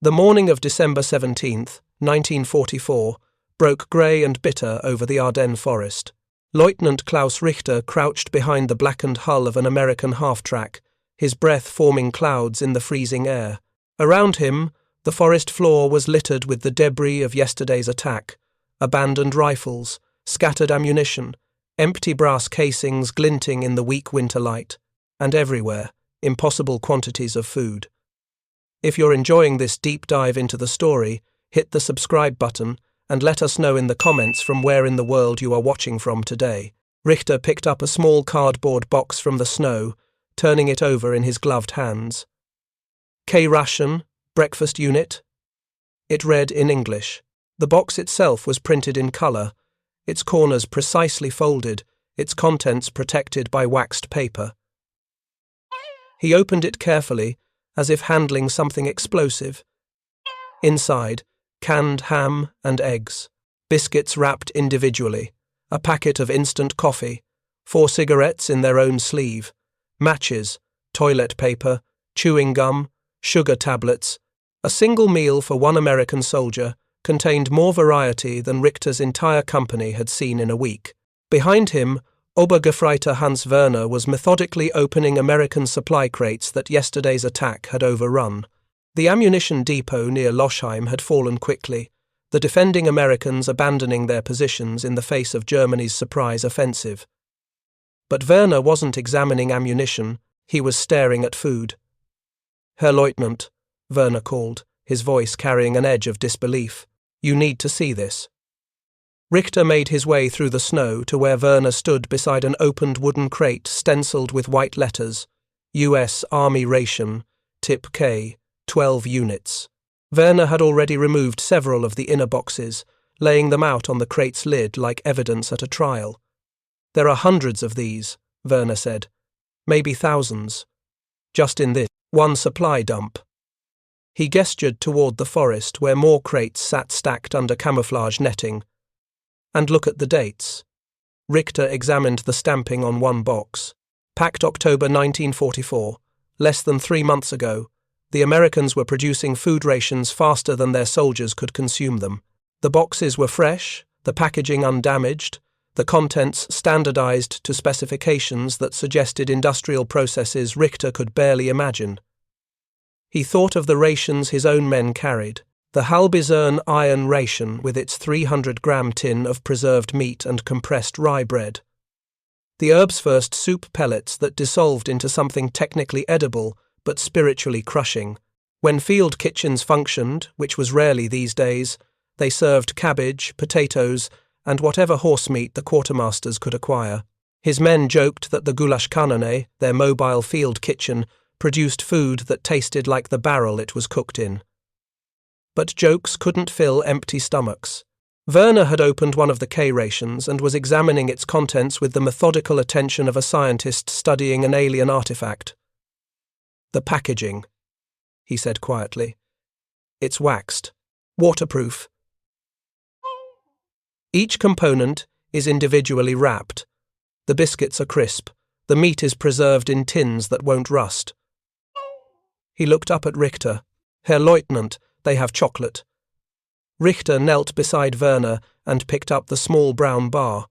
The morning of December 17th, 1944, broke grey and bitter over the Ardennes Forest. Leutnant Klaus Richter crouched behind the blackened hull of an American half-track, his breath forming clouds in the freezing air. Around him, the forest floor was littered with the debris of yesterday's attack: abandoned rifles, scattered ammunition, empty brass casings glinting in the weak winter light, and everywhere, impossible quantities of food. If you're enjoying this deep dive into the story, hit the subscribe button and let us know in the comments from where in the world you are watching from today. Richter picked up a small cardboard box from the snow, turning it over in his gloved hands. K-ration, breakfast unit. It read in English. The box itself was printed in colour, its corners precisely folded, its contents protected by waxed paper. He opened it carefully, as if handling something explosive. Inside, canned ham and eggs, biscuits wrapped individually, a packet of instant coffee, 4 cigarettes in their own sleeve, matches, toilet paper, chewing gum, sugar tablets. A single meal for one American soldier contained more variety than Richter's entire company had seen in a week. Behind him, Obergefreiter Hans Werner was methodically opening American supply crates that yesterday's attack had overrun. The ammunition depot near Loschheim had fallen quickly, the defending Americans abandoning their positions in the face of Germany's surprise offensive. But Werner wasn't examining ammunition, he was staring at food. "Herr Leutnant," Werner called, his voice carrying an edge of disbelief. "You need to see this." Richter made his way through the snow to where Werner stood beside an opened wooden crate stenciled with white letters, U.S. Army Ration, Tip K, 12 units. Werner had already removed several of the inner boxes, laying them out on the crate's lid like evidence at a trial. "There are hundreds of these," Werner said. "Maybe thousands. Just in this one supply dump." He gestured toward the forest where more crates sat stacked under camouflage netting. "And look at the dates." Richter examined the stamping on one box. Packed October 1944, less than 3 months ago. The Americans were producing food rations faster than their soldiers could consume them. The boxes were fresh, the packaging undamaged, the contents standardized to specifications that suggested industrial processes Richter could barely imagine. He thought of the rations his own men carried, the Halbizern iron ration with its 300-gram tin of preserved meat and compressed rye bread. The Erbsfürst soup pellets that dissolved into something technically edible but spiritually crushing. When field kitchens functioned, which was rarely these days, they served cabbage, potatoes, and whatever horse meat the quartermasters could acquire. His men joked that the Gulaschkanone, their mobile field kitchen, produced food that tasted like the barrel it was cooked in. But jokes couldn't fill empty stomachs. Werner had opened one of the K-rations and was examining its contents with the methodical attention of a scientist studying an alien artifact. "The packaging," he said quietly. "It's waxed, waterproof. Each component is individually wrapped. The biscuits are crisp. The meat is preserved in tins that won't rust." He looked up at Richter. "Herr Leutnant, they have chocolate." Richter knelt beside Werner and picked up the small brown bar.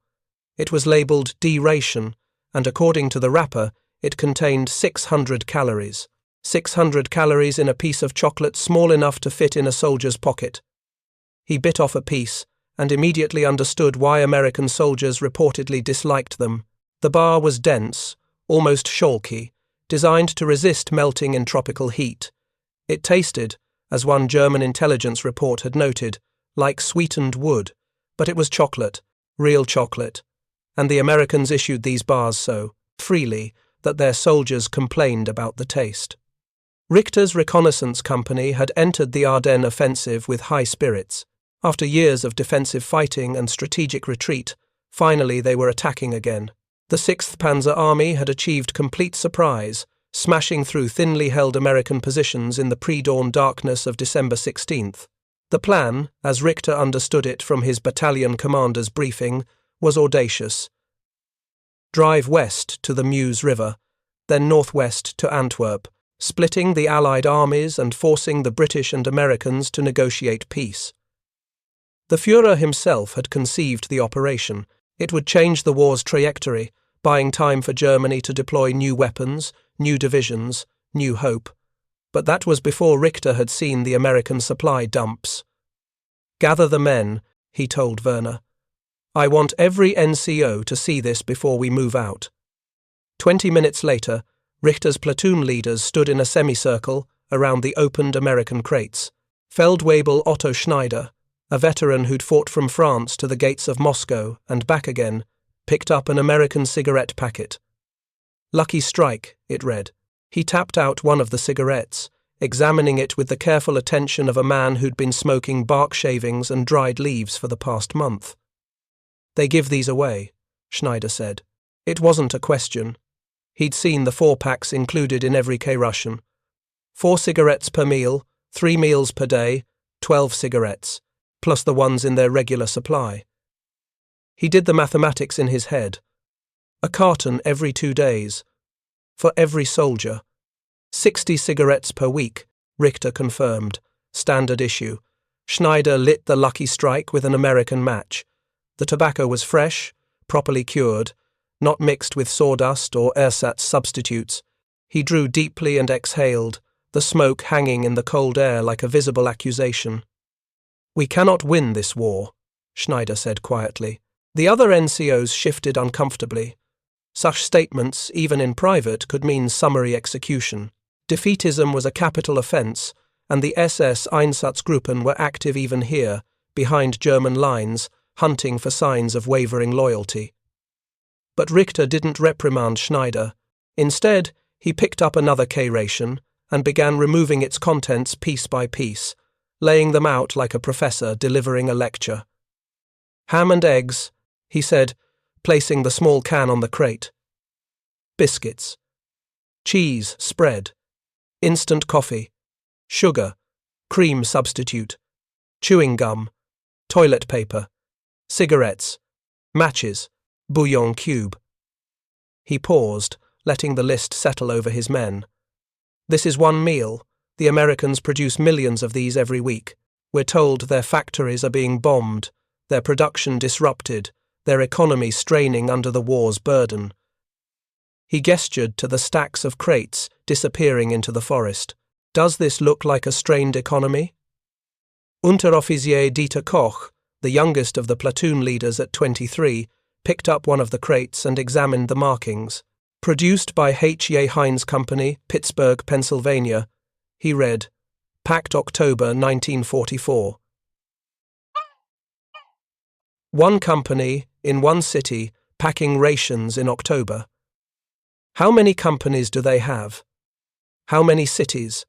It was labelled D-ration, and according to the wrapper, it contained 600 calories. 600 calories in a piece of chocolate small enough to fit in a soldier's pocket. He bit off a piece and immediately understood why American soldiers reportedly disliked them. The bar was dense, almost chalky, designed to resist melting in tropical heat. It tasted, as one German intelligence report had noted, like sweetened wood, but it was chocolate, real chocolate, and the Americans issued these bars so freely that their soldiers complained about the taste. Richter's reconnaissance company had entered the Ardennes offensive with high spirits. After years of defensive fighting and strategic retreat, finally they were attacking again. The 6th Panzer Army had achieved complete surprise, smashing through thinly held American positions in the pre-dawn darkness of December 16th. The plan, as Richter understood it from his battalion commander's briefing, was audacious. Drive west to the Meuse River, then northwest to Antwerp, splitting the Allied armies and forcing the British and Americans to negotiate peace. The Führer himself had conceived the operation. It would change the war's trajectory, buying time for Germany to deploy new weapons, new divisions, new hope. But that was before Richter had seen the American supply dumps. "Gather the men," he told Werner. "I want every NCO to see this before we move out." 20 minutes later, Richter's platoon leaders stood in a semicircle around the opened American crates. Feldwebel Otto Schneider, a veteran who'd fought from France to the gates of Moscow and back again, picked up an American cigarette packet. "Lucky Strike," it read. He tapped out one of the cigarettes, examining it with the careful attention of a man who'd been smoking bark shavings and dried leaves for the past month. "They give these away," Schneider said. It wasn't a question. He'd seen the 4-packs included in every K-ration. 4 cigarettes per meal, 3 meals per day, 12 cigarettes, plus the ones in their regular supply. He did the mathematics in his head. A carton every 2 days. For every soldier. 60 cigarettes per week, Richter confirmed. Standard issue. Schneider lit the Lucky Strike with an American match. The tobacco was fresh, properly cured, not mixed with sawdust or ersatz substitutes. He drew deeply and exhaled, the smoke hanging in the cold air like a visible accusation. "We cannot win this war," Schneider said quietly. The other NCOs shifted uncomfortably. Such statements, even in private, could mean summary execution. Defeatism was a capital offence, and the SS Einsatzgruppen were active even here, behind German lines, hunting for signs of wavering loyalty. But Richter didn't reprimand Schneider. Instead, he picked up another K-ration and began removing its contents piece by piece, laying them out like a professor delivering a lecture. "Ham and eggs," he said, placing the small can on the crate. "Biscuits. Cheese spread. Instant coffee. Sugar. Cream substitute. Chewing gum. Toilet paper. Cigarettes. Matches. Bouillon cube." He paused, letting the list settle over his men. "This is one meal. The Americans produce millions of these every week. We're told their factories are being bombed, their production disrupted, their economy straining under the war's burden." He gestured to the stacks of crates disappearing into the forest. "Does this look like a strained economy?" Unteroffizier Dieter Koch, the youngest of the platoon leaders at 23, picked up one of the crates and examined the markings. "Produced by H. Heinz Company, Pittsburgh, Pennsylvania," he read. "Packed October 1944. One company, in one city, packing rations in October. How many companies do they have? How many cities?"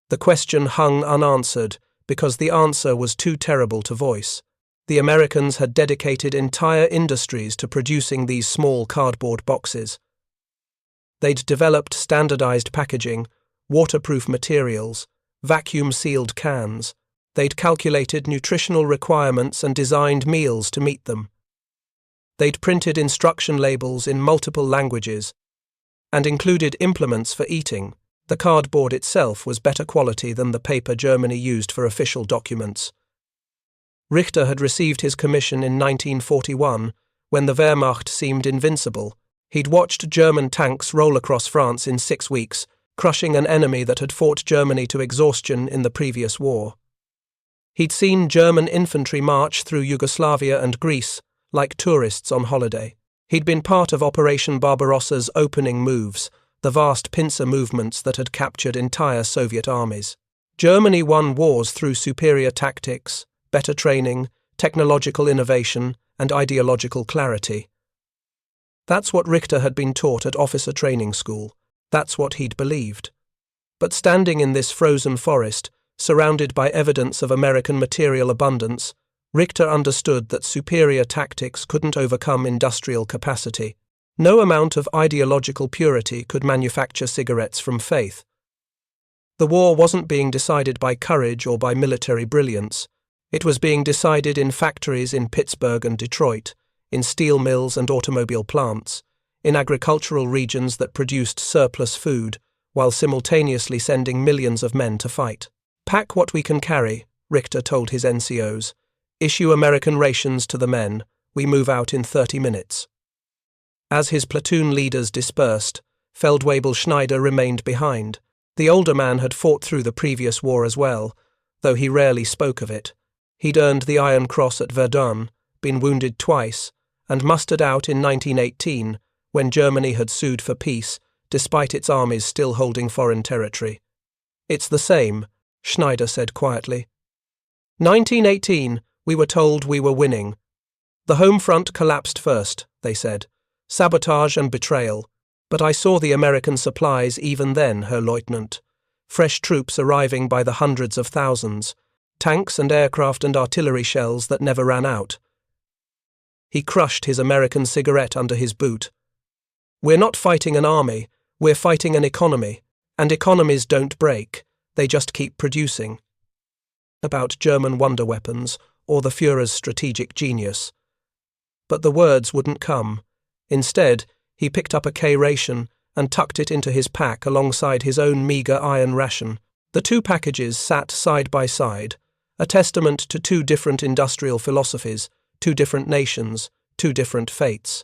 The question hung unanswered because the answer was too terrible to voice. The Americans had dedicated entire industries to producing these small cardboard boxes. They'd developed standardized packaging, waterproof materials, vacuum-sealed cans. They'd calculated nutritional requirements and designed meals to meet them. They'd printed instruction labels in multiple languages and included implements for eating. The cardboard itself was better quality than the paper Germany used for official documents. Richter had received his commission in 1941, when the Wehrmacht seemed invincible. He'd watched German tanks roll across France in 6 weeks, crushing an enemy that had fought Germany to exhaustion in the previous war. He'd seen German infantry march through Yugoslavia and Greece, like tourists on holiday. He'd been part of Operation Barbarossa's opening moves, the vast pincer movements that had captured entire Soviet armies. Germany won wars through superior tactics, better training, technological innovation, and ideological clarity. That's what Richter had been taught at officer training school. That's what he'd believed. But standing in this frozen forest, surrounded by evidence of American material abundance, Richter understood that superior tactics couldn't overcome industrial capacity. No amount of ideological purity could manufacture cigarettes from faith. The war wasn't being decided by courage or by military brilliance. It was being decided in factories in Pittsburgh and Detroit, in steel mills and automobile plants, in agricultural regions that produced surplus food, while simultaneously sending millions of men to fight. "Pack what we can carry," Richter told his NCOs. "Issue American rations to the men. We move out in 30 minutes. As his platoon leaders dispersed, Feldwebel Schneider remained behind. The older man had fought through the previous war as well, though he rarely spoke of it. He'd earned the Iron Cross at Verdun, been wounded twice, and mustered out in 1918, when Germany had sued for peace, despite its armies still holding foreign territory. "It's the same," Schneider said quietly. 1918, we were told we were winning. The home front collapsed first, they said. Sabotage and betrayal. But I saw the American supplies even then, Herr Leutnant. Fresh troops arriving by the hundreds of thousands. Tanks and aircraft and artillery shells that never ran out. He crushed his American cigarette under his boot. "We're not fighting an army, we're fighting an economy. And economies don't break, they just keep producing." About German wonder weapons or the Führer's strategic genius. But the words wouldn't come. Instead, he picked up a K-ration and tucked it into his pack alongside his own meagre iron ration. The two packages sat side by side, a testament to two different industrial philosophies, two different nations, two different fates.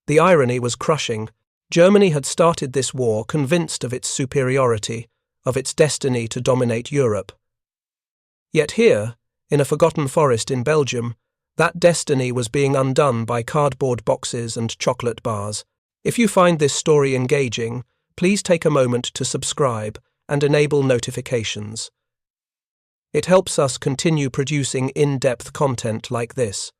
The irony was crushing. Germany had started this war convinced of its superiority, of its destiny to dominate Europe. Yet here, in a forgotten forest in Belgium, that destiny was being undone by cardboard boxes and chocolate bars. If you find this story engaging, please take a moment to subscribe and enable notifications. It helps us continue producing in-depth content like this.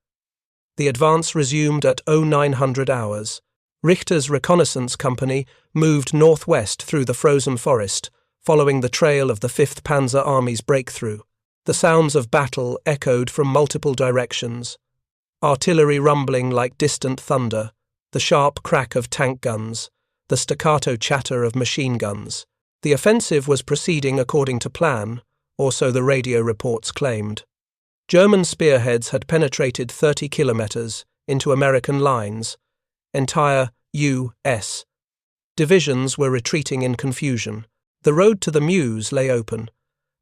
The advance resumed at 0900 hours. Richter's reconnaissance company moved northwest through the frozen forest, following the trail of the 5th Panzer Army's breakthrough. The sounds of battle echoed from multiple directions. Artillery rumbling like distant thunder, the sharp crack of tank guns, the staccato chatter of machine guns. The offensive was proceeding according to plan, or so the radio reports claimed. German spearheads had penetrated 30 kilometers into American lines. Entire U.S. divisions were retreating in confusion. The road to the Meuse lay open,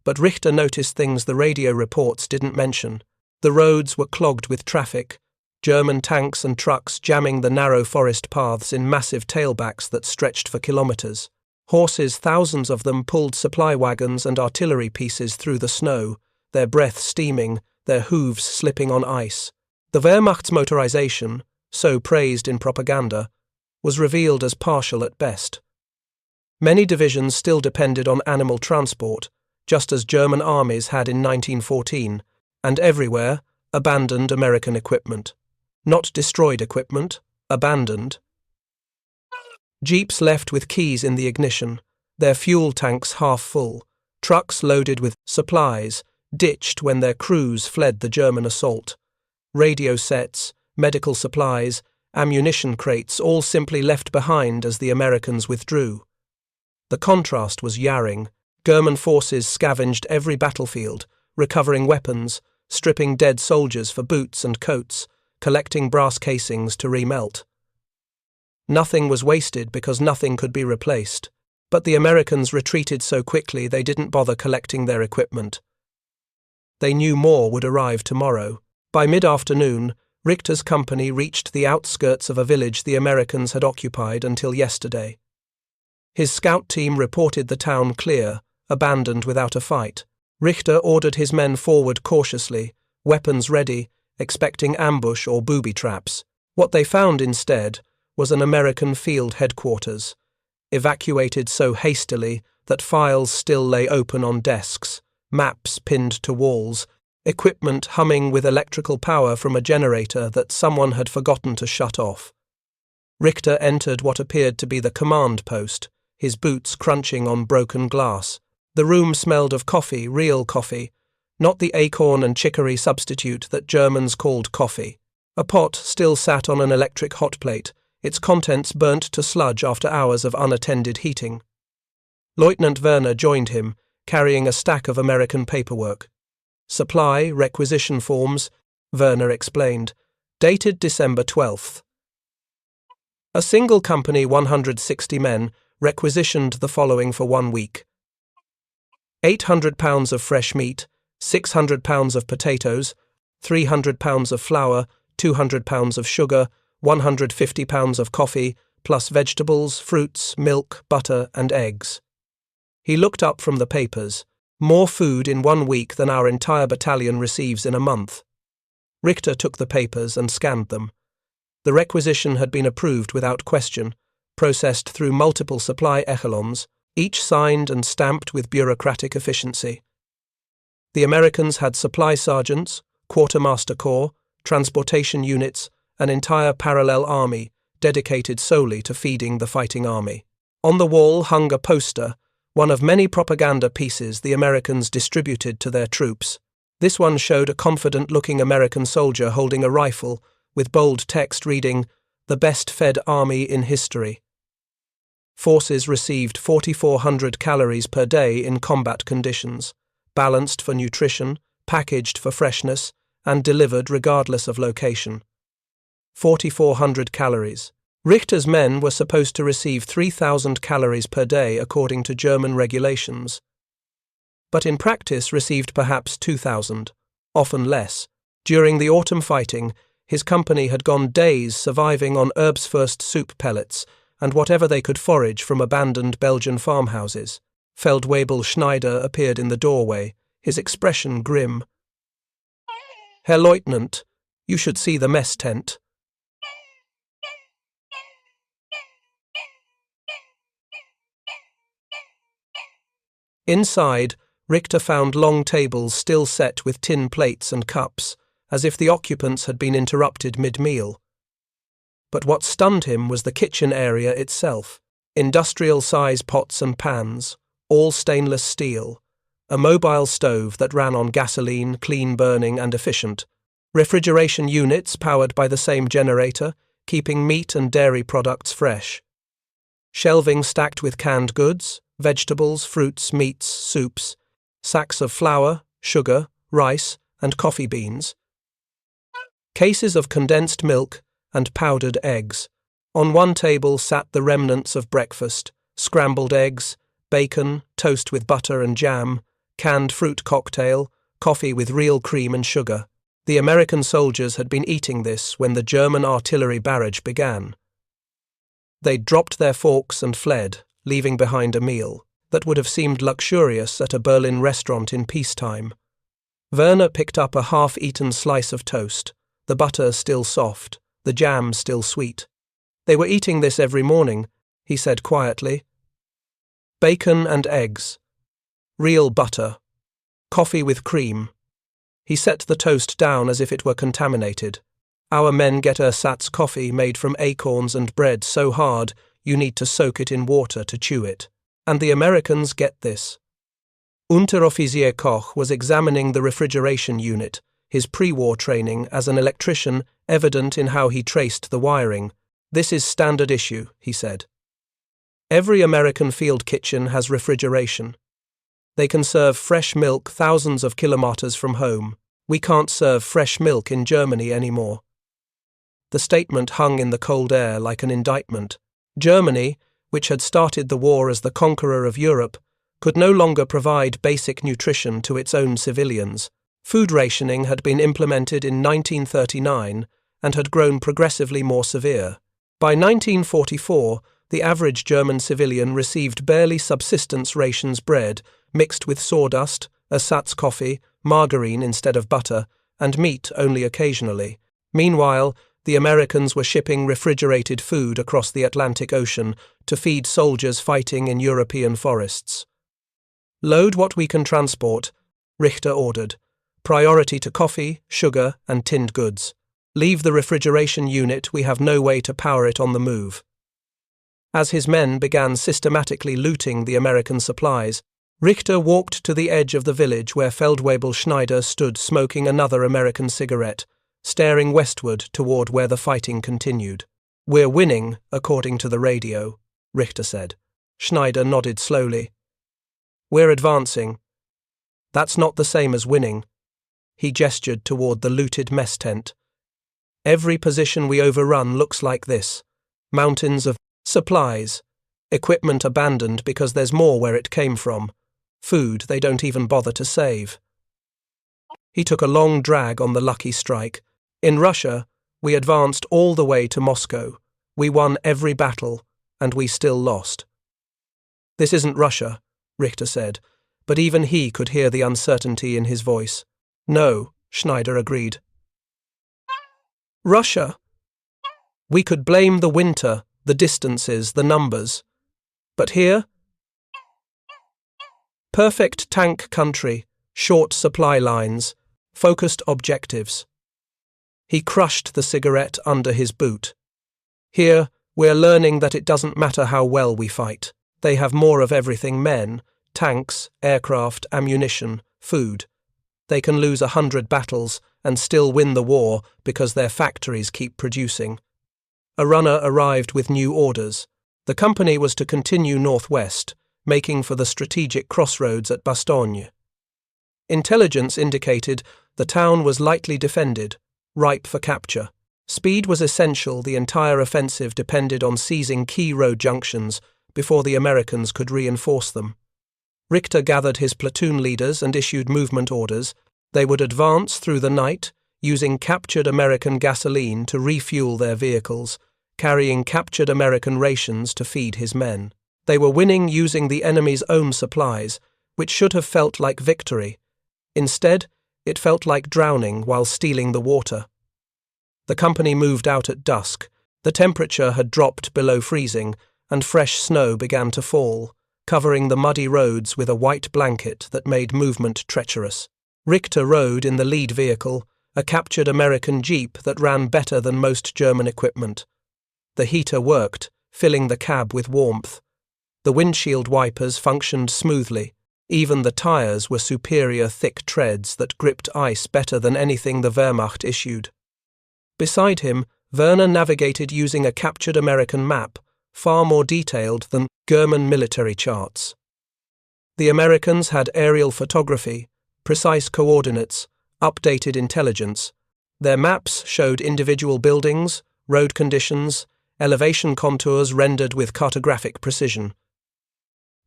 but Richter noticed things the radio reports didn't mention. The roads were clogged with traffic, German tanks and trucks jamming the narrow forest paths in massive tailbacks that stretched for kilometers. Horses, thousands of them, pulled supply wagons and artillery pieces through the snow, their breath steaming, their hooves slipping on ice. The Wehrmacht's motorization, so praised in propaganda, was revealed as partial at best. Many divisions still depended on animal transport, just as German armies had in 1914, and everywhere abandoned American equipment. Not destroyed equipment, abandoned. Jeeps left with keys in the ignition, their fuel tanks half full, trucks loaded with supplies, ditched when their crews fled the German assault. Radio sets, medical supplies, ammunition crates all simply left behind as the Americans withdrew. The contrast was jarring. German forces scavenged every battlefield, recovering weapons, stripping dead soldiers for boots and coats, collecting brass casings to remelt. Nothing was wasted because nothing could be replaced, but the Americans retreated so quickly they didn't bother collecting their equipment. They knew more would arrive tomorrow. By mid-afternoon, Richter's company reached the outskirts of a village the Americans had occupied until yesterday. His scout team reported the town clear, abandoned without a fight. Richter ordered his men forward cautiously, weapons ready, expecting ambush or booby traps. What they found instead was an American field headquarters, evacuated so hastily that files still lay open on desks, maps pinned to walls, equipment humming with electrical power from a generator that someone had forgotten to shut off. Richter entered what appeared to be the command post, his boots crunching on broken glass. The room smelled of coffee, real coffee, not the acorn and chicory substitute that Germans called coffee. A pot still sat on an electric hot plate, its contents burnt to sludge after hours of unattended heating. Lieutenant Werner joined him, carrying a stack of American paperwork. Supply, requisition forms, Werner explained, dated December 12th. A single company, 160 men, requisitioned the following for 1 week: 800 pounds of fresh meat, 600 pounds of potatoes, 300 pounds of flour, 200 pounds of sugar, 150 pounds of coffee, plus vegetables, fruits, milk, butter, and eggs. He looked up from the papers. More food in 1 week than our entire battalion receives in a month. Richter took the papers and scanned them. The requisition had been approved without question, processed through multiple supply echelons, each signed and stamped with bureaucratic efficiency. The Americans had supply sergeants, quartermaster corps, transportation units, an entire parallel army dedicated solely to feeding the fighting army. On the wall hung a poster, one of many propaganda pieces the Americans distributed to their troops. This one showed a confident-looking American soldier holding a rifle with bold text reading, "The best-fed army in history." Forces received 4,400 calories per day in combat conditions, balanced for nutrition, packaged for freshness, and delivered regardless of location. 4,400 calories. Richter's men were supposed to receive 3,000 calories per day according to German regulations, but in practice received perhaps 2,000, often less. During the autumn fighting, his company had gone days surviving on Erbsfurst soup pellets and whatever they could forage from abandoned Belgian farmhouses. Feldwebel Schneider appeared in the doorway, his expression grim. "Herr Leutnant, you should see the mess tent." Inside, Richter found long tables still set with tin plates and cups, as if the occupants had been interrupted mid-meal. But what stunned him was the kitchen area itself. Industrial-size pots and pans, all stainless steel, a mobile stove that ran on gasoline, clean-burning and efficient, refrigeration units powered by the same generator, keeping meat and dairy products fresh, shelving stacked with canned goods, vegetables, fruits, meats, soups, sacks of flour, sugar, rice, and coffee beans, cases of condensed milk, and powdered eggs. On one table sat the remnants of breakfast: scrambled eggs, bacon, toast with butter and jam, canned fruit cocktail, coffee with real cream and sugar. The American soldiers had been eating this when the German artillery barrage began. They dropped their forks and fled, leaving behind a meal that would have seemed luxurious at a Berlin restaurant in peacetime. Werner picked up a half-eaten slice of toast, the butter still soft, the jam still sweet. "They were eating this every morning," he said quietly. "Bacon and eggs. Real butter. Coffee with cream." He set the toast down as if it were contaminated. "Our men get ersatz coffee made from acorns and bread so hard you need to soak it in water to chew it. And the Americans get this." Unteroffizier Koch was examining the refrigeration unit, his pre-war training as an electrician evident in how he traced the wiring. "This is standard issue," he said. "Every American field kitchen has refrigeration. They can serve fresh milk thousands of kilometers from home. We can't serve fresh milk in Germany anymore." The statement hung in the cold air like an indictment. Germany, which had started the war as the conqueror of Europe, could no longer provide basic nutrition to its own civilians. Food rationing had been implemented in 1939 and had grown progressively more severe. By 1944, the average German civilian received barely subsistence rations bread mixed with sawdust, ersatz coffee, margarine instead of butter, and meat only occasionally. Meanwhile, the Americans were shipping refrigerated food across the Atlantic Ocean to feed soldiers fighting in European forests. "Load what we can transport," Richter ordered. "Priority to coffee, sugar, and tinned goods. Leave the refrigeration unit, we have no way to power it on the move." As his men began systematically looting the American supplies, Richter walked to the edge of the village where Feldwebel Schneider stood smoking another American cigarette, staring westward toward where the fighting continued. "We're winning, according to the radio," Richter said. Schneider nodded slowly. "We're advancing." "That's not the same as winning." He gestured toward the looted mess tent. "Every position we overrun looks like this. Mountains of supplies. Equipment abandoned because there's more where it came from. Food they don't even bother to save. He took a long drag on the lucky strike. In Russia, we advanced all the way to Moscow. We won every battle, and we still lost. This isn't Russia, Richter said, but even he could hear the uncertainty in his voice. No, Schneider agreed. Russia. We could blame the winter, the distances, the numbers. But here? Perfect tank country, short supply lines, focused objectives. He crushed the cigarette under his boot. Here, we're learning that it doesn't matter how well we fight. They have more of everything: men, tanks, aircraft, ammunition, food. They can lose 100 battles and still win the war because their factories keep producing. A runner arrived with new orders. The company was to continue northwest, making for the strategic crossroads at Bastogne. Intelligence indicated the town was lightly defended, ripe for capture. Speed was essential. The entire offensive depended on seizing key road junctions before the Americans could reinforce them. Richter gathered his platoon leaders and issued movement orders. They would advance through the night, using captured American gasoline to refuel their vehicles, carrying captured American rations to feed his men. They were winning using the enemy's own supplies, which should have felt like victory. Instead, it felt like drowning while stealing the water. The company moved out at dusk. The temperature had dropped below freezing, and fresh snow began to fall, covering the muddy roads with a white blanket that made movement treacherous. Richter rode in the lead vehicle, a captured American Jeep that ran better than most German equipment. The heater worked, filling the cab with warmth. The windshield wipers functioned smoothly. Even the tires were superior thick treads that gripped ice better than anything the Wehrmacht issued. Beside him, Werner navigated using a captured American map, far more detailed than German military charts. The Americans had aerial photography, precise coordinates, updated intelligence. Their maps showed individual buildings, road conditions, elevation contours rendered with cartographic precision.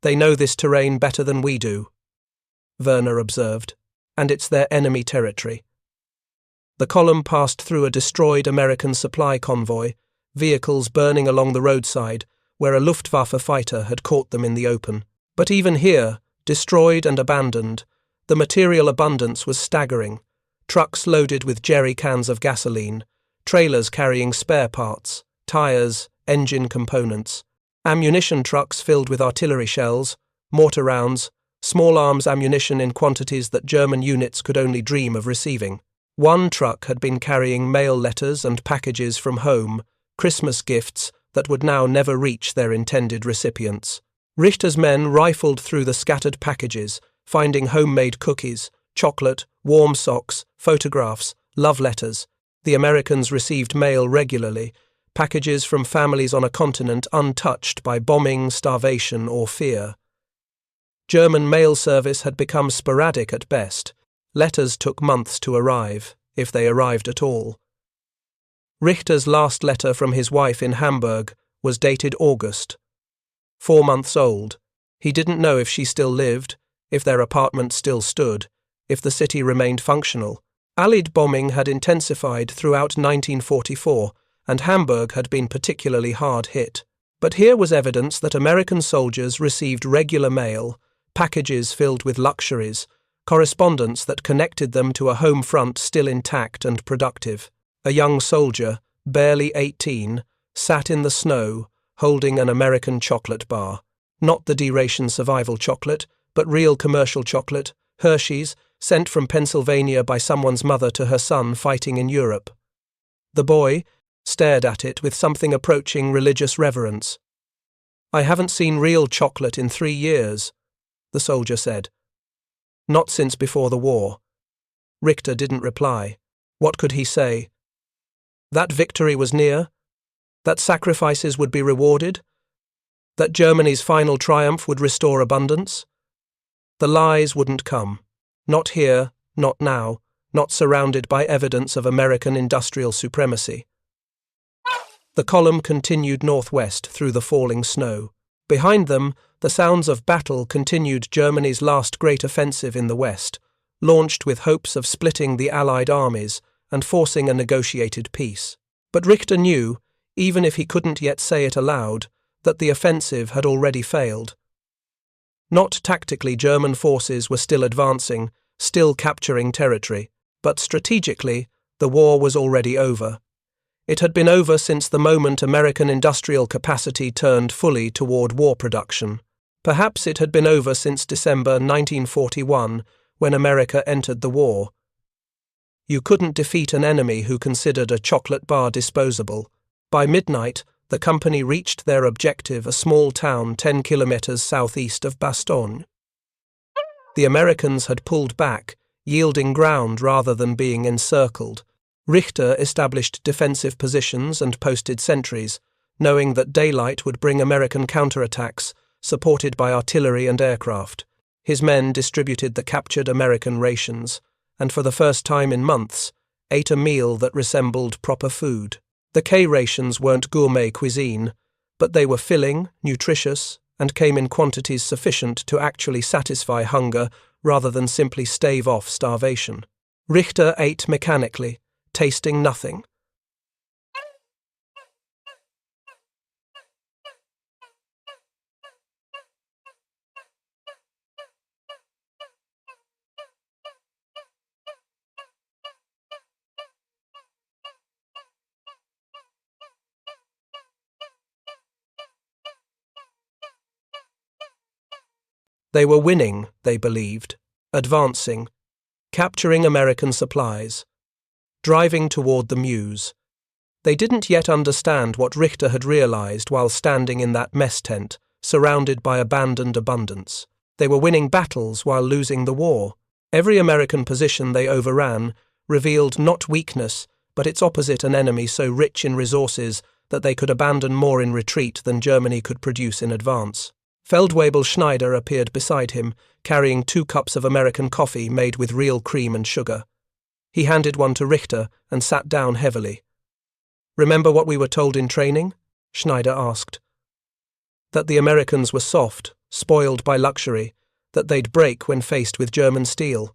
They know this terrain better than we do, Werner observed, and it's their enemy territory. The column passed through a destroyed American supply convoy, vehicles burning along the roadside, where a Luftwaffe fighter had caught them in the open. But even here, destroyed and abandoned, the material abundance was staggering. Trucks loaded with jerry cans of gasoline, trailers carrying spare parts, tires, engine components, ammunition trucks filled with artillery shells, mortar rounds, small arms ammunition in quantities that German units could only dream of receiving. One truck had been carrying mail letters and packages from home, Christmas gifts that would now never reach their intended recipients. Richter's men rifled through the scattered packages, finding homemade cookies, chocolate, warm socks, photographs, love letters. The Americans received mail regularly, packages from families on a continent untouched by bombing, starvation, or fear. German mail service had become sporadic at best. Letters took months to arrive, if they arrived at all. Richter's last letter from his wife in Hamburg was dated August. 4 months old. He didn't know if she still lived, if their apartment still stood, if the city remained functional. Allied bombing had intensified throughout 1944, and Hamburg had been particularly hard hit. But here was evidence that American soldiers received regular mail, packages filled with luxuries, correspondence that connected them to a home front still intact and productive. A young soldier, barely 18, sat in the snow, holding an American chocolate bar. Not the D-ration survival chocolate, but real commercial chocolate, Hershey's, sent from Pennsylvania by someone's mother to her son fighting in Europe. The boy stared at it with something approaching religious reverence. "I haven't seen real chocolate in 3 years," the soldier said. "Not since before the war." Richter didn't reply. What could he say? That victory was near? That sacrifices would be rewarded? That Germany's final triumph would restore abundance? The lies wouldn't come. Not here, not now, not surrounded by evidence of American industrial supremacy. The column continued northwest through the falling snow. Behind them, the sounds of battle continued. Germany's last great offensive in the West, launched with hopes of splitting the Allied armies and forcing a negotiated peace. But Richter knew, even if he couldn't yet say it aloud, that the offensive had already failed. Not tactically, German forces were still advancing, still capturing territory, but strategically, the war was already over. It had been over since the moment American industrial capacity turned fully toward war production. Perhaps it had been over since December 1941, when America entered the war. You couldn't defeat an enemy who considered a chocolate bar disposable. By midnight, the company reached their objective, a small town 10 kilometers southeast of Bastogne. The Americans had pulled back, yielding ground rather than being encircled. Richter established defensive positions and posted sentries, knowing that daylight would bring American counterattacks, supported by artillery and aircraft. His men distributed the captured American rations, and for the first time in months, ate a meal that resembled proper food. The K-rations weren't gourmet cuisine, but they were filling, nutritious, and came in quantities sufficient to actually satisfy hunger rather than simply stave off starvation. Richter ate mechanically, tasting nothing. They were winning, they believed, advancing, capturing American supplies, driving toward the Meuse. They didn't yet understand what Richter had realized while standing in that mess tent, surrounded by abandoned abundance. They were winning battles while losing the war. Every American position they overran revealed not weakness, but its opposite, an enemy so rich in resources that they could abandon more in retreat than Germany could produce in advance. Feldwebel Schneider appeared beside him, carrying 2 cups of American coffee made with real cream and sugar. He handed one to Richter and sat down heavily. "Remember what we were told in training?" Schneider asked. "That the Americans were soft, spoiled by luxury, that they'd break when faced with German steel."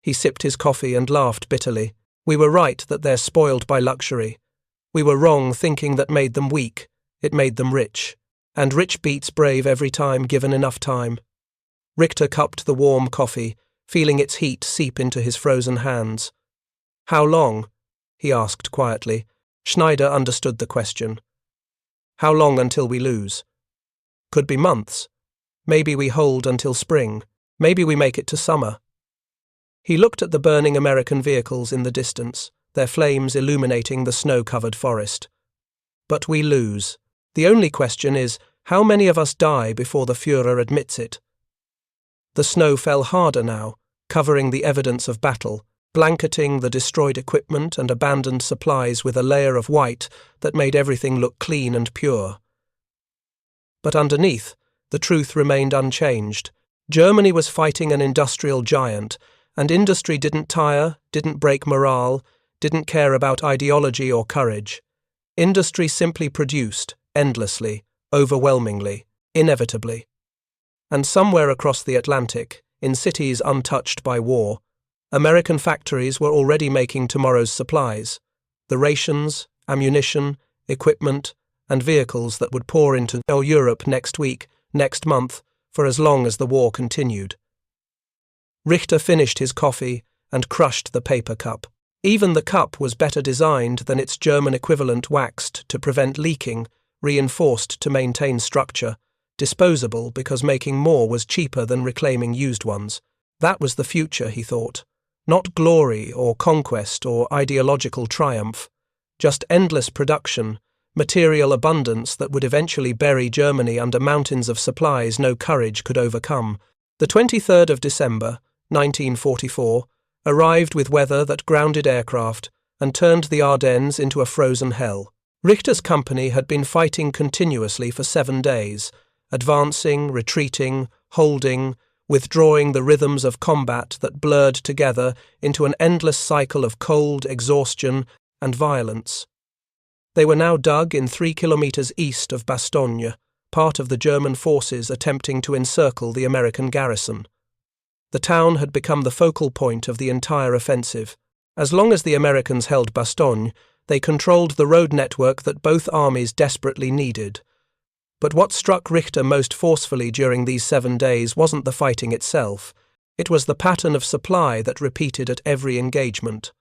He sipped his coffee and laughed bitterly. "We were right that they're spoiled by luxury. We were wrong thinking that made them weak. It made them rich. And rich beats brave every time given enough time." Richter cupped the warm coffee, feeling its heat seep into his frozen hands. "How long?" he asked quietly. Schneider understood the question. "How long until we lose?" "Could be months. Maybe we hold until spring. Maybe we make it to summer." He looked at the burning American vehicles in the distance, their flames illuminating the snow-covered forest. "But we lose. The only question is, how many of us die before the Führer admits it?" The snow fell harder now, covering the evidence of battle, blanketing the destroyed equipment and abandoned supplies with a layer of white that made everything look clean and pure. But underneath, the truth remained unchanged. Germany was fighting an industrial giant, and industry didn't tire, didn't break morale, didn't care about ideology or courage. Industry simply produced, endlessly, overwhelmingly, inevitably. And somewhere across the Atlantic, in cities untouched by war, American factories were already making tomorrow's supplies, the rations, ammunition, equipment, and vehicles that would pour into Europe next week, next month, for as long as the war continued. Richter finished his coffee and crushed the paper cup. Even the cup was better designed than its German equivalent, waxed to prevent leaking, reinforced to maintain structure, disposable because making more was cheaper than reclaiming used ones. That was the future, he thought. Not glory or conquest or ideological triumph, just endless production, material abundance that would eventually bury Germany under mountains of supplies no courage could overcome. The 23rd of December, 1944, arrived with weather that grounded aircraft and turned the Ardennes into a frozen hell. Richter's company had been fighting continuously for 7 days, advancing, retreating, holding, withdrawing, the rhythms of combat that blurred together into an endless cycle of cold, exhaustion, and violence. They were now dug in 3 kilometers east of Bastogne, part of the German forces attempting to encircle the American garrison. The town had become the focal point of the entire offensive. As long as the Americans held Bastogne, they controlled the road network that both armies desperately needed. But what struck Richter most forcefully during these 7 days wasn't the fighting itself. It was the pattern of supply that repeated at every engagement.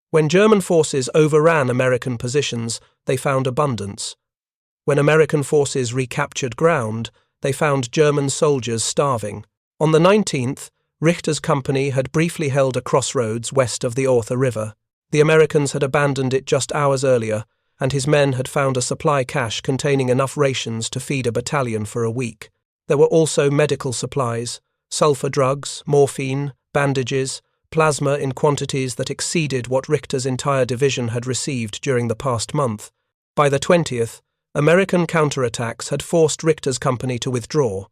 When German forces overran American positions, they found abundance. When American forces recaptured ground, they found German soldiers starving. On the 19th, Richter's company had briefly held a crossroads west of the Orthe River. The Americans had abandoned it just hours earlier, and his men had found a supply cache containing enough rations to feed a battalion for a week. There were also medical supplies, sulfur drugs, morphine, bandages, plasma in quantities that exceeded what Richter's entire division had received during the past month. By the 20th, American counterattacks had forced Richter's company to withdraw.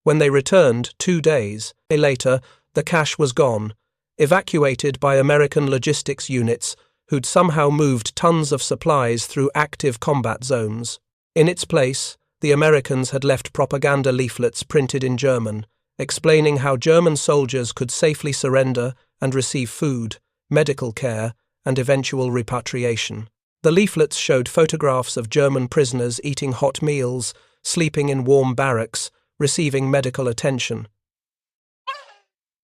When they returned 2 days later, the cache was gone, evacuated by American logistics units who'd somehow moved tons of supplies through active combat zones. In its place, the Americans had left propaganda leaflets printed in German, explaining how German soldiers could safely surrender and receive food, medical care, and eventual repatriation. The leaflets showed photographs of German prisoners eating hot meals, sleeping in warm barracks, receiving medical attention.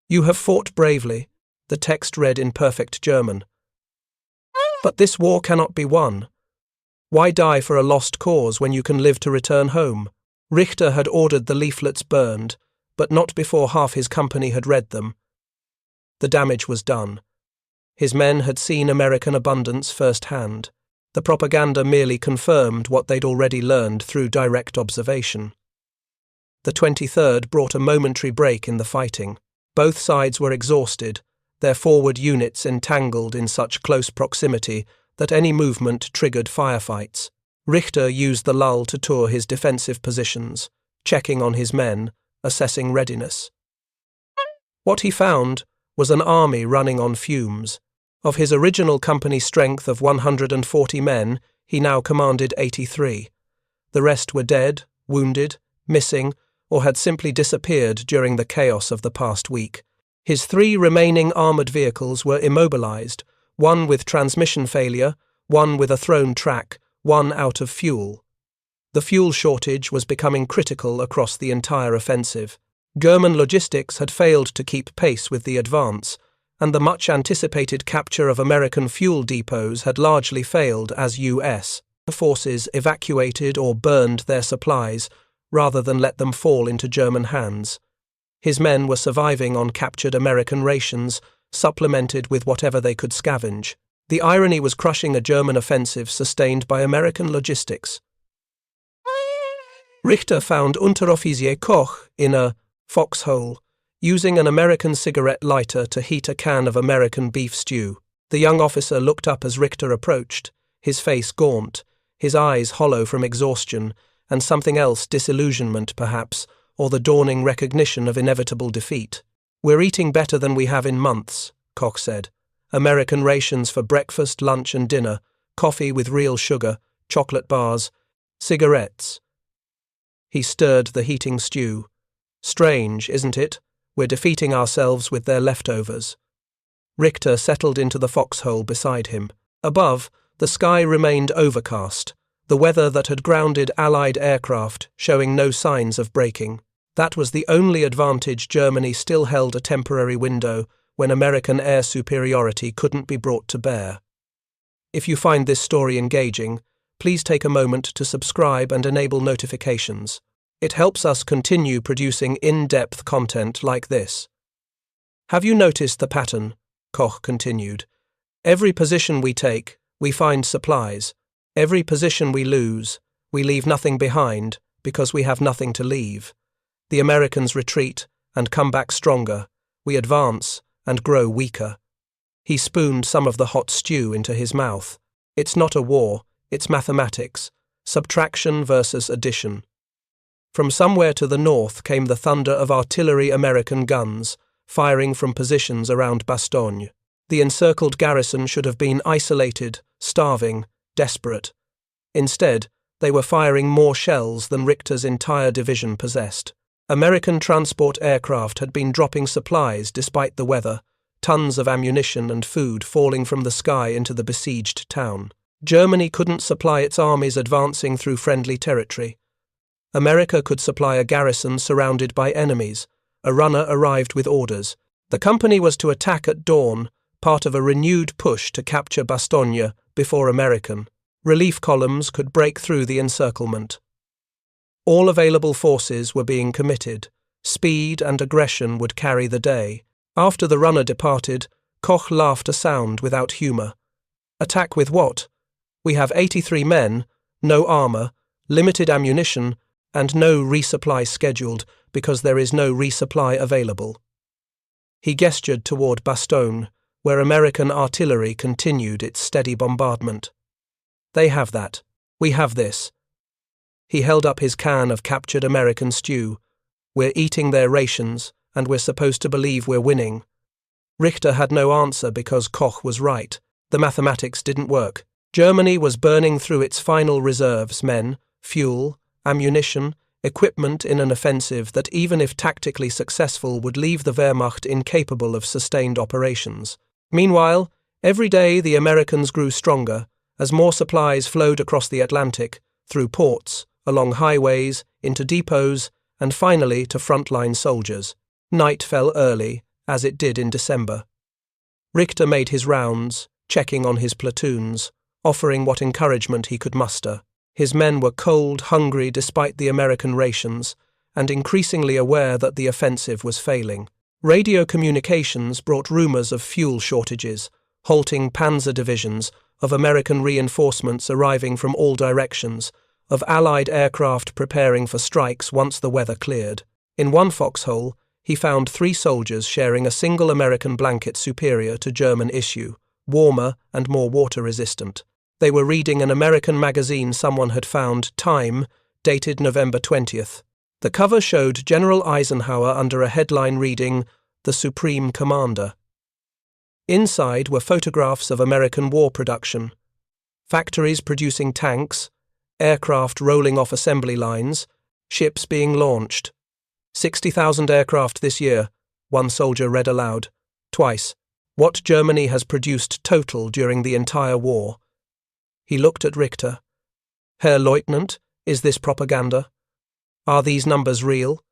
"You have fought bravely," the text read in perfect German. "But this war cannot be won. Why die for a lost cause when you can live to return home?" Richter had ordered the leaflets burned, but not before half his company had read them. The damage was done. His men had seen American abundance firsthand. The propaganda merely confirmed what they'd already learned through direct observation. The 23rd brought a momentary break in the fighting. Both sides were exhausted, their forward units entangled in such close proximity that any movement triggered firefights. Richter used the lull to tour his defensive positions, checking on his men, assessing readiness. What he found was an army running on fumes. Of his original company strength of 140 men, he now commanded 83. The rest were dead, wounded, missing, or had simply disappeared during the chaos of the past week. His 3 remaining armoured vehicles were immobilised, one with transmission failure, one with a thrown track, one out of fuel. The fuel shortage was becoming critical across the entire offensive. German logistics had failed to keep pace with the advance, and the much-anticipated capture of American fuel depots had largely failed as U.S. forces evacuated or burned their supplies rather than let them fall into German hands. His men were surviving on captured American rations, supplemented with whatever they could scavenge. The irony was crushing a German offensive sustained by American logistics. Richter found Unteroffizier Koch in a foxhole, using an American cigarette lighter to heat a can of American beef stew. The young officer looked up as Richter approached, his face gaunt, his eyes hollow from exhaustion, and something else, disillusionment perhaps, or the dawning recognition of inevitable defeat. "We're eating better than we have in months," Koch said. "American rations for breakfast, lunch and dinner, coffee with real sugar, chocolate bars, cigarettes." He stirred the heating stew. "Strange, isn't it? We're defeating ourselves with their leftovers." Richter settled into the foxhole beside him. Above, the sky remained overcast, the weather that had grounded Allied aircraft showing no signs of breaking. That was the only advantage Germany still held a temporary window when American air superiority couldn't be brought to bear. If you find this story engaging, please take a moment to subscribe and enable notifications. It helps us continue producing in-depth content like this. "Have you noticed the pattern?" Koch continued. "Every position we take, we find supplies. Every position we lose, we leave nothing behind because we have nothing to leave. The Americans retreat and come back stronger. We advance and grow weaker." He spooned some of the hot stew into his mouth. "It's not a war, it's mathematics. Subtraction versus addition." From somewhere to the north came the thunder of artillery American guns, firing from positions around Bastogne. The encircled garrison should have been isolated, starving, desperate. Instead, They were firing more shells than Richter's entire division possessed. American transport aircraft had been dropping supplies despite the weather, tons of ammunition and food falling from the sky into the besieged town. Germany couldn't supply its armies advancing through friendly territory. America could supply a garrison surrounded by enemies. A runner arrived with orders. The company was to attack at dawn, part of a renewed push to capture Bastogne before American relief columns could break through the encirclement. All available forces were being committed. Speed and aggression would carry the day. After the runner departed, Koch laughed a sound without humour. Attack with what? We have 83 men, no armour, limited ammunition, and no resupply scheduled because there is no resupply available. He gestured toward Bastogne, where American artillery continued its steady bombardment. They have that. We have this. He held up his can of captured American stew. We're eating their rations, and we're supposed to believe we're winning. Richter had no answer because Koch was right. The mathematics didn't work. Germany was burning through its final reserves, men, fuel, ammunition, equipment in an offensive that, even if tactically successful, would leave the Wehrmacht incapable of sustained operations. Meanwhile, every day the Americans grew stronger, as more supplies flowed across the Atlantic, through ports, along highways, into depots, and finally to frontline soldiers. Night fell early, as it did in December. Richter made his rounds, checking on his platoons, offering what encouragement he could muster. His men were cold, hungry despite the American rations, and increasingly aware that the offensive was failing. Radio communications brought rumors of fuel shortages, halting panzer divisions, of American reinforcements arriving from all directions, of Allied aircraft preparing for strikes once the weather cleared. In one foxhole, he found 3 soldiers sharing a single American blanket superior to German issue, warmer and more water-resistant. They were reading an American magazine someone had found, Time, dated November 20th. The cover showed General Eisenhower under a headline reading, The Supreme Commander. Inside were photographs of American war production, factories producing tanks, aircraft rolling off assembly lines, ships being launched. 60,000 aircraft this year, one soldier read aloud, twice. What Germany has produced total during the entire war. He looked at Richter. Herr Leutnant, is this propaganda? Are these numbers real?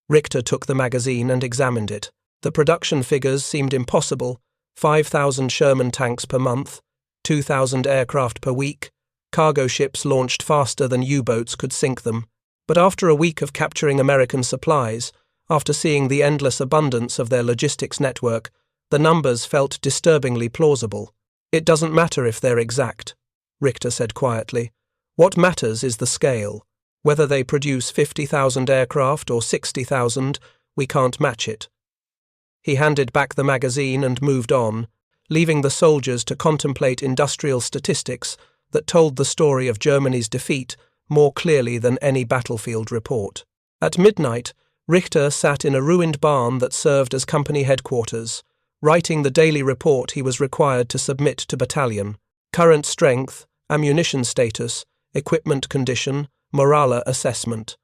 Richter took the magazine and examined it. The production figures seemed impossible. 5,000 Sherman tanks per month, 2,000 aircraft per week, cargo ships launched faster than U-boats could sink them. But after a week of capturing American supplies, after seeing the endless abundance of their logistics network, the numbers felt disturbingly plausible. It doesn't matter if they're exact, Richter said quietly. What matters is the scale. Whether they produce 50,000 aircraft or 60,000, we can't match it. He handed back the magazine and moved on, leaving the soldiers to contemplate industrial statistics that told the story of Germany's defeat more clearly than any battlefield report. At midnight, Richter sat in a ruined barn that served as company headquarters, writing the daily report he was required to submit to battalion: current strength, ammunition status, equipment condition, morale assessment.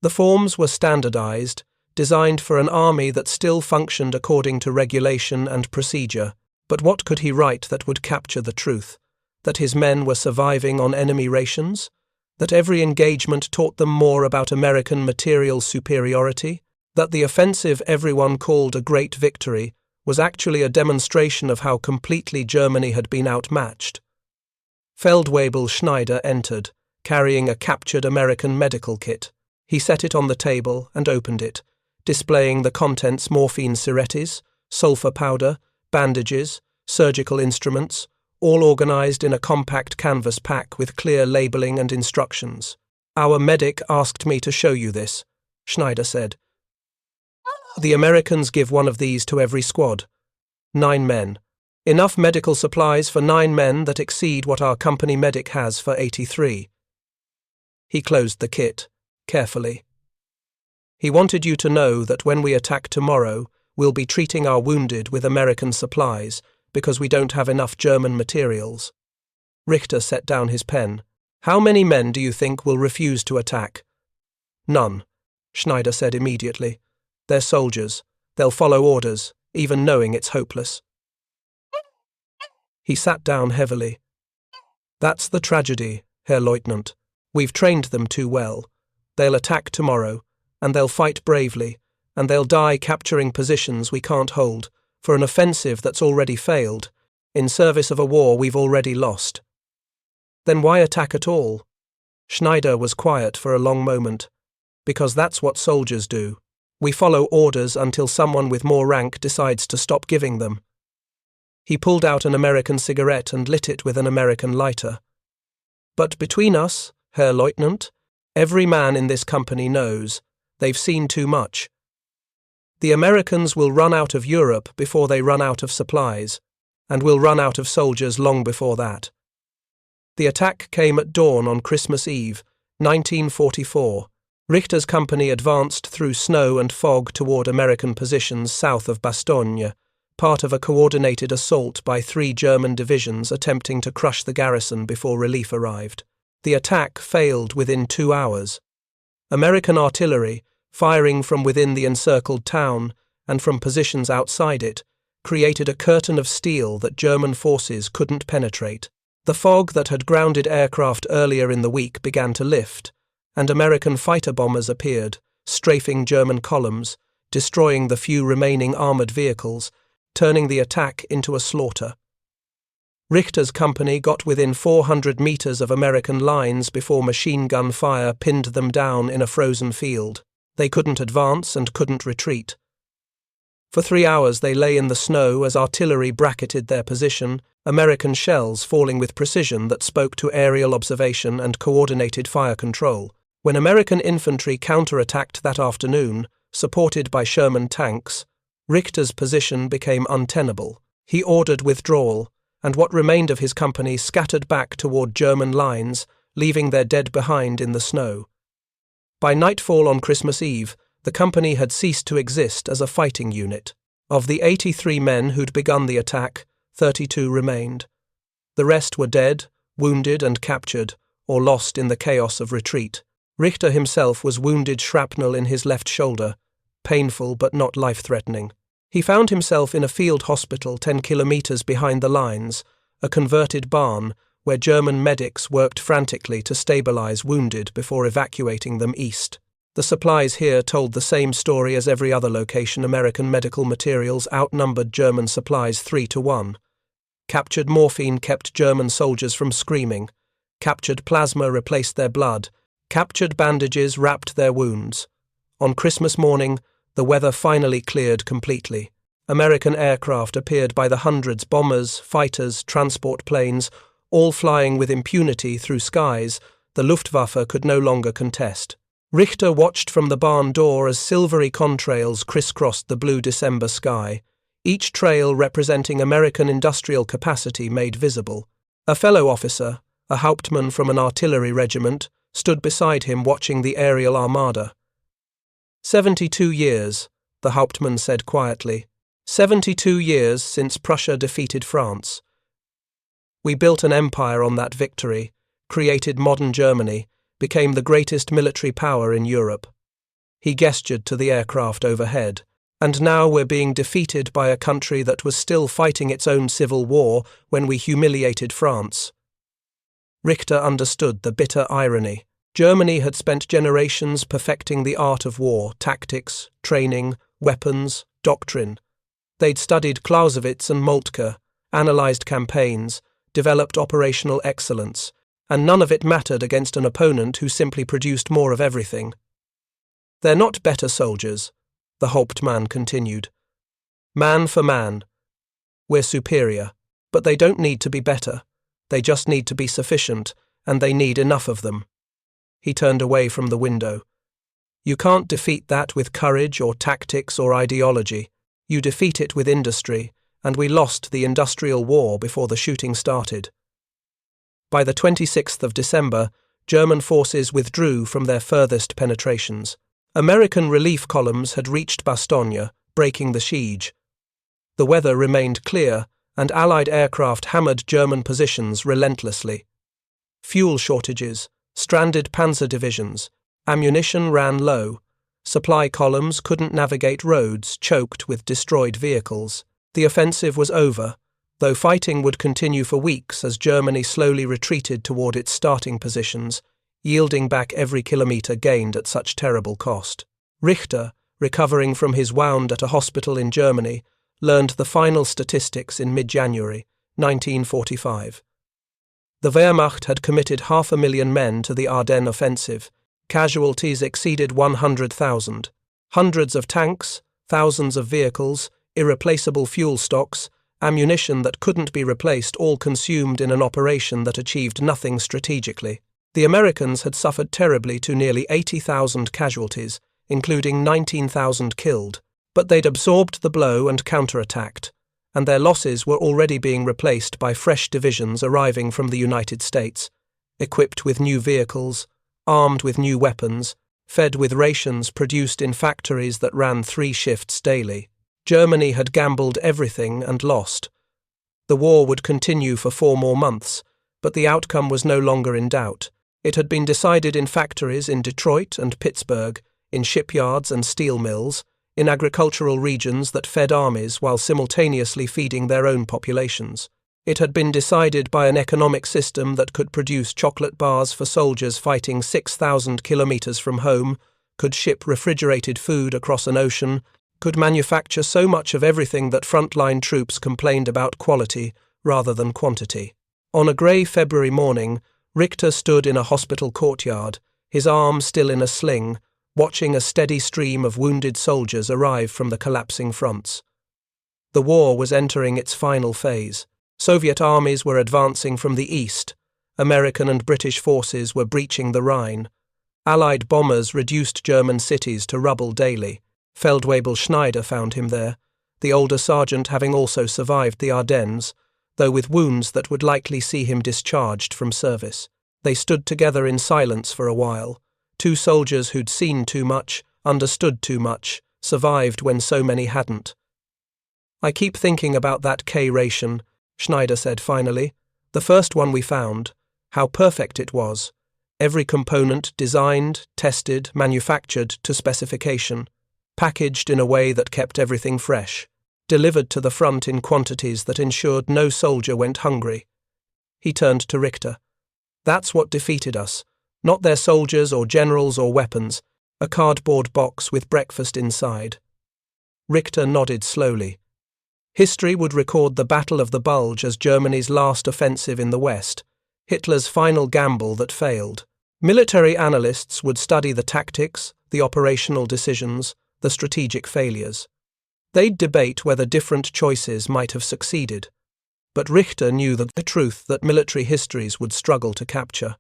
The forms were standardized, designed for an army that still functioned according to regulation and procedure. But what could he write that would capture the truth? That his men were surviving on enemy rations? That every engagement taught them more about American material superiority? That the offensive everyone called a great victory was actually a demonstration of how completely Germany had been outmatched? Feldwebel Schneider entered, carrying a captured American medical kit. He set it on the table and opened it, displaying the contents: morphine syrettes, sulfur powder, bandages, surgical instruments, all organized in a compact canvas pack with clear labeling and instructions. Our medic asked me to show you this, Schneider said. The Americans give one of these to every squad. 9 men. Enough medical supplies for 9 men that exceed what our company medic has for 83. He closed the kit, carefully. He wanted you to know that when we attack tomorrow, we'll be treating our wounded with American supplies because we don't have enough German materials. Richter set down his pen. How many men do you think will refuse to attack? None, Schneider said immediately. They're soldiers. They'll follow orders, even knowing it's hopeless. He sat down heavily. That's the tragedy, Herr Leutnant. We've trained them too well. They'll attack tomorrow, and they'll fight bravely, and they'll die capturing positions we can't hold, for an offensive that's already failed, in service of a war we've already lost. Then why attack at all? Schneider was quiet for a long moment. Because that's what soldiers do. We follow orders until someone with more rank decides to stop giving them. He pulled out an American cigarette and lit it with an American lighter. But between us, Herr Leutnant, every man in this company knows. They've seen too much. The Americans will run out of Europe before they run out of supplies, and will run out of soldiers long before that. The attack came at dawn on Christmas Eve, 1944. Richter's company advanced through snow and fog toward American positions south of Bastogne, part of a coordinated assault by 3 German divisions attempting to crush the garrison before relief arrived. The attack failed within 2 hours. American artillery, firing from within the encircled town and from positions outside it, created a curtain of steel that German forces couldn't penetrate. The fog that had grounded aircraft earlier in the week began to lift, and American fighter bombers appeared, strafing German columns, destroying the few remaining armoured vehicles, turning the attack into a slaughter. Richter's company got within 400 metres of American lines before machine gun fire pinned them down in a frozen field. They couldn't advance and couldn't retreat. For 3 hours they lay in the snow as artillery bracketed their position, American shells falling with precision that spoke to aerial observation and coordinated fire control. When American infantry counterattacked that afternoon, supported by Sherman tanks, Richter's position became untenable. He ordered withdrawal, and what remained of his company scattered back toward German lines, leaving their dead behind in the snow. By nightfall on Christmas Eve, the company had ceased to exist as a fighting unit. Of the 83 men who'd begun the attack, 32 remained. The rest were dead, wounded and captured, or lost in the chaos of retreat. Richter himself was wounded shrapnel in his left shoulder, painful but not life-threatening. He found himself in a field hospital 10 kilometres behind the lines, a converted barn where German medics worked frantically to stabilise wounded before evacuating them east. The supplies here told the same story as every other location. American medical materials outnumbered German supplies 3-1. Captured morphine kept German soldiers from screaming. Captured plasma replaced their blood. Captured bandages wrapped their wounds. On Christmas morning, the weather finally cleared completely. American aircraft appeared by the hundreds, bombers, fighters, transport planes, all flying with impunity through skies the Luftwaffe could no longer contest. Richter watched from the barn door as silvery contrails crisscrossed the blue December sky, each trail representing American industrial capacity made visible. A fellow officer, a Hauptmann from an artillery regiment, stood beside him watching the aerial armada. 72 years, the Hauptmann said quietly. 72 years since Prussia defeated France. We built an empire on that victory, created modern Germany, became the greatest military power in Europe. He gestured to the aircraft overhead. And now we're being defeated by a country that was still fighting its own civil war when we humiliated France. Richter understood the bitter irony. Germany had spent generations perfecting the art of war, tactics, training, weapons, doctrine. They'd studied Clausewitz and Moltke, analysed campaigns, developed operational excellence, and none of it mattered against an opponent who simply produced more of everything. They're not better soldiers, the Hauptmann continued. Man for man. We're superior, but they don't need to be better. They just need to be sufficient, and they need enough of them. He turned away from the window. You can't defeat that with courage or tactics or ideology. You defeat it with industry, and we lost the industrial war before the shooting started. By the 26th of December, German forces withdrew from their furthest penetrations. American relief columns had reached Bastogne, breaking the siege. The weather remained clear, and Allied aircraft hammered German positions relentlessly. Fuel shortages, stranded panzer divisions, ammunition ran low, supply columns couldn't navigate roads choked with destroyed vehicles. The offensive was over, though fighting would continue for weeks as Germany slowly retreated toward its starting positions, yielding back every kilometre gained at such terrible cost. Richter, recovering from his wound at a hospital in Germany, learned the final statistics in mid-January 1945. The Wehrmacht had committed 500,000 men to the Ardennes offensive. Casualties exceeded 100,000. Hundreds of tanks, thousands of vehicles, irreplaceable fuel stocks, ammunition that couldn't be replaced, all consumed in an operation that achieved nothing strategically. The Americans had suffered terribly to nearly 80,000 casualties, including 19,000 killed, but they'd absorbed the blow and counterattacked, and their losses were already being replaced by fresh divisions arriving from the United States, equipped with new vehicles, armed with new weapons, fed with rations produced in factories that ran 3 shifts daily. Germany had gambled everything and lost. The war would continue for 4 more months, but the outcome was no longer in doubt. It had been decided in factories in Detroit and Pittsburgh, in shipyards and steel mills, in agricultural regions that fed armies while simultaneously feeding their own populations. It had been decided by an economic system that could produce chocolate bars for soldiers fighting 6,000 kilometers from home, could ship refrigerated food across an ocean, could manufacture so much of everything that frontline troops complained about quality rather than quantity. On a grey February morning, Richter stood in a hospital courtyard, his arm still in a sling, watching a steady stream of wounded soldiers arrive from the collapsing fronts. The war was entering its final phase. Soviet armies were advancing from the east. American and British forces were breaching the Rhine. Allied bombers reduced German cities to rubble daily. Feldwebel Schneider found him there, the older sergeant having also survived the Ardennes, though with wounds that would likely see him discharged from service. They stood together in silence for a while. 2 soldiers who'd seen too much, understood too much, survived when so many hadn't. "I keep thinking about that K-ration," Schneider said finally. "The first one we found. How perfect it was. Every component designed, tested, manufactured to specification. Packaged in a way that kept everything fresh. Delivered to the front in quantities that ensured no soldier went hungry." He turned to Richter. "That's what defeated us. Not their soldiers or generals or weapons. A cardboard box with breakfast inside." Richter nodded slowly. History would record the Battle of the Bulge as Germany's last offensive in the West, Hitler's final gamble that failed. Military analysts would study the tactics, the operational decisions, the strategic failures. They'd debate whether different choices might have succeeded. But Richter knew the truth that military histories would struggle to capture.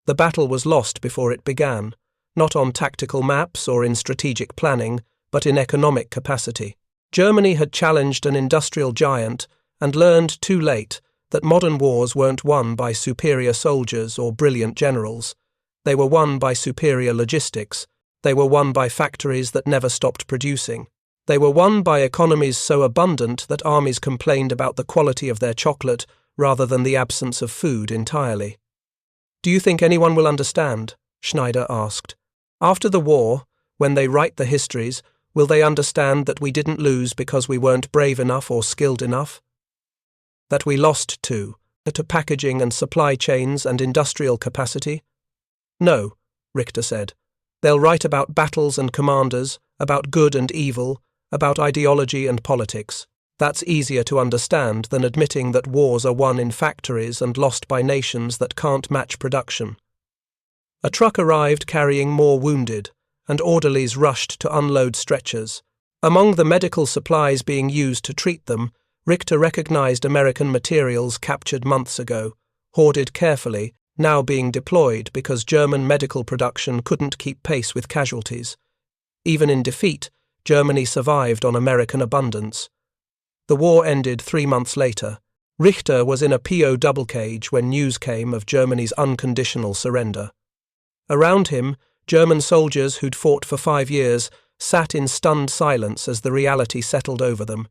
The battle was lost before it began, not on tactical maps or in strategic planning, but in economic capacity. Germany had challenged an industrial giant and learned too late that modern wars weren't won by superior soldiers or brilliant generals. They were won by superior logistics. They were won by factories that never stopped producing. They were won by economies so abundant that armies complained about the quality of their chocolate rather than the absence of food entirely. "Do you think anyone will understand?" Schneider asked. "After the war, when they write the histories, will they understand that we didn't lose because we weren't brave enough or skilled enough? That we lost to packaging and supply chains and industrial capacity?" "No," Richter said. "They'll write about battles and commanders, about good and evil, about ideology and politics. That's easier to understand than admitting that wars are won in factories and lost by nations that can't match production." A truck arrived carrying more wounded, and orderlies rushed to unload stretchers. Among the medical supplies being used to treat them, Richter recognized American materials captured months ago, hoarded carefully, now being deployed because German medical production couldn't keep pace with casualties. Even in defeat, Germany survived on American abundance. The war ended 3 months later. Richter was in a PO double cage when news came of Germany's unconditional surrender. Around him, German soldiers who'd fought for 5 years sat in stunned silence as the reality settled over them.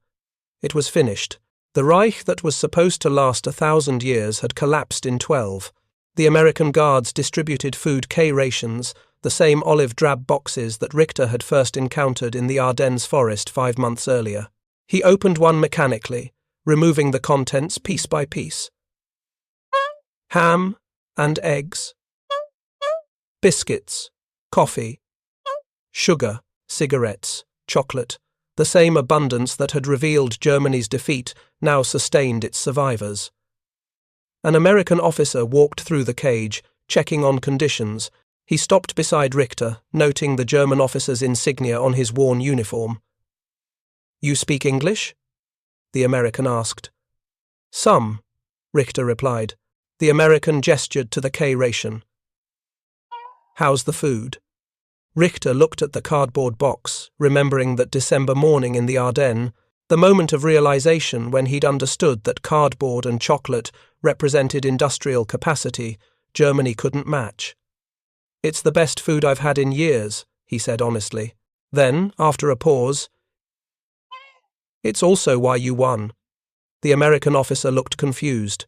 It was finished. The Reich that was supposed to last 1,000 years had collapsed in 12. The American guards distributed food K-rations, the same olive-drab boxes that Richter had first encountered in the Ardennes Forest 5 months earlier. He opened one mechanically, removing the contents piece by piece. Ham and eggs. Biscuits, coffee, sugar, cigarettes, chocolate. The same abundance that had revealed Germany's defeat now sustained its survivors. An American officer walked through the cage, checking on conditions. He stopped beside Richter, noting the German officer's insignia on his worn uniform. "You speak English?" the American asked. "Some," Richter replied. The American gestured to the K-ration. "How's the food?" Richter looked at the cardboard box, remembering that December morning in the Ardennes, the moment of realization when he'd understood that cardboard and chocolate represented industrial capacity Germany couldn't match. "It's the best food I've had in years," he said honestly. Then, after a pause, "It's also why you won." The American officer looked confused.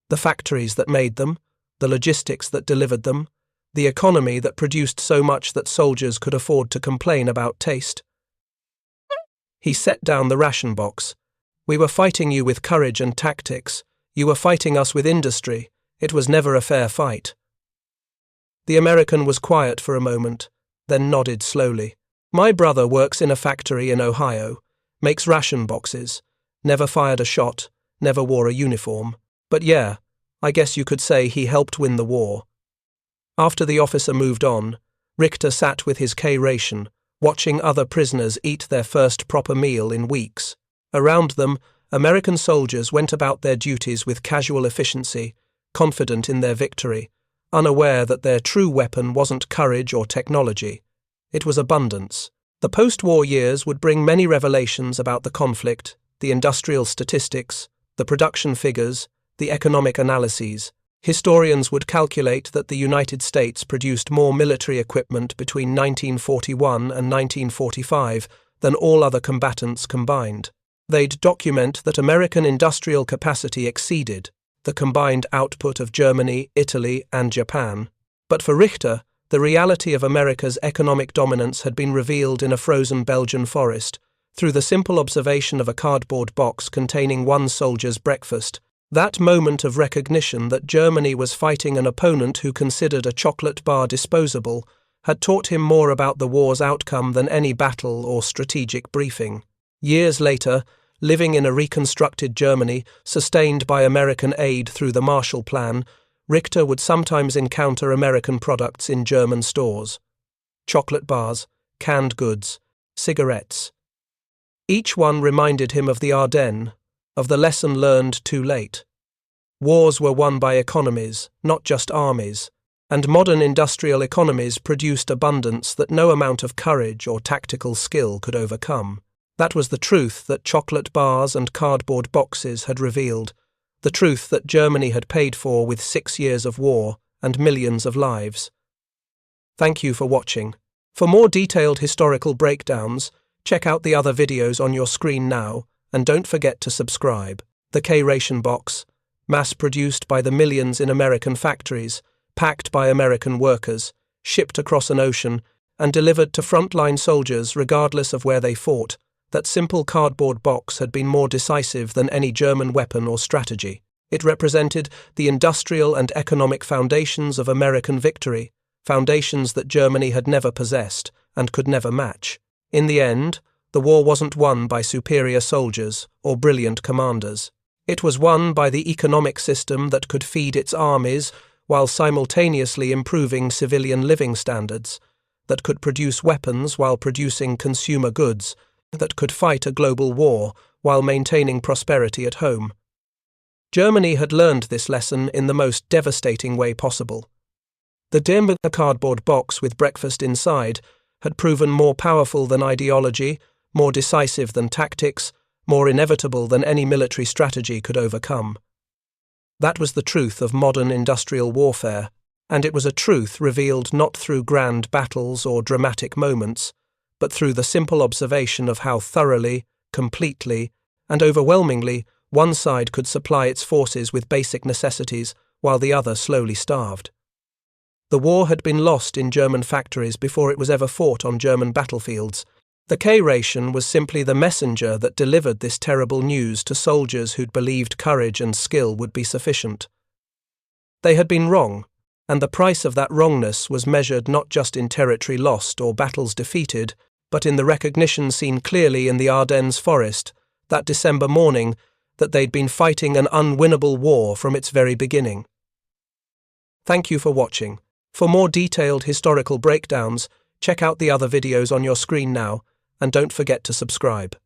The factories that made them, the logistics that delivered them, the economy that produced so much that soldiers could afford to complain about taste. He set down the ration box. "We were fighting you with courage and tactics. You were fighting us with industry. It was never a fair fight." The American was quiet for a moment, then nodded slowly. "My brother works in a factory in Ohio, makes ration boxes, never fired a shot, never wore a uniform. But yeah, I guess you could say he helped win the war." After the officer moved on, Richter sat with his K-ration, watching other prisoners eat their first proper meal in weeks. Around them, American soldiers went about their duties with casual efficiency, confident in their victory, unaware that their true weapon wasn't courage or technology. It was abundance. The post-war years would bring many revelations about the conflict, the industrial statistics, the production figures, the economic analyses. Historians would calculate that the United States produced more military equipment between 1941 and 1945 than all other combatants combined. They'd document that American industrial capacity exceeded the combined output of Germany, Italy, and Japan. But for Richter, the reality of America's economic dominance had been revealed in a frozen Belgian forest, through the simple observation of a cardboard box containing one soldier's breakfast. That moment of recognition that Germany was fighting an opponent who considered a chocolate bar disposable had taught him more about the war's outcome than any battle or strategic briefing. Years later, living in a reconstructed Germany, sustained by American aid through the Marshall Plan, Richter would sometimes encounter American products in German stores. Chocolate bars, canned goods, cigarettes. Each one reminded him of the Ardennes, of the lesson learned too late. Wars were won by economies, not just armies, and modern industrial economies produced abundance that no amount of courage or tactical skill could overcome. That was the truth that chocolate bars and cardboard boxes had revealed, the truth that Germany had paid for with 6 years of war and millions of lives. Thank you for watching. For more detailed historical breakdowns, check out the other videos on your screen now, and don't forget to subscribe. The K-ration box, mass-produced by the millions in American factories, packed by American workers, shipped across an ocean, and delivered to frontline soldiers regardless of where they fought. That simple cardboard box had been more decisive than any German weapon or strategy. It represented the industrial and economic foundations of American victory, foundations that Germany had never possessed and could never match. In the end, the war wasn't won by superior soldiers or brilliant commanders. It was won by the economic system that could feed its armies while simultaneously improving civilian living standards, that could produce weapons while producing consumer goods, that could fight a global war while maintaining prosperity at home. Germany had learned this lesson in the most devastating way possible. The dim cardboard box with breakfast inside had proven more powerful than ideology, more decisive than tactics, more inevitable than any military strategy could overcome. That was the truth of modern industrial warfare, and it was a truth revealed not through grand battles or dramatic moments, but through the simple observation of how thoroughly, completely, and overwhelmingly one side could supply its forces with basic necessities while the other slowly starved. The war had been lost in German factories before it was ever fought on German battlefields. The K-ration was simply the messenger that delivered this terrible news to soldiers who'd believed courage and skill would be sufficient. They had been wrong, and the price of that wrongness was measured not just in territory lost or battles defeated, but in the recognition seen clearly in the Ardennes Forest that December morning that they'd been fighting an unwinnable war from its very beginning. Thank you for watching. For more detailed historical breakdowns, check out the other videos on your screen now, and don't forget to subscribe.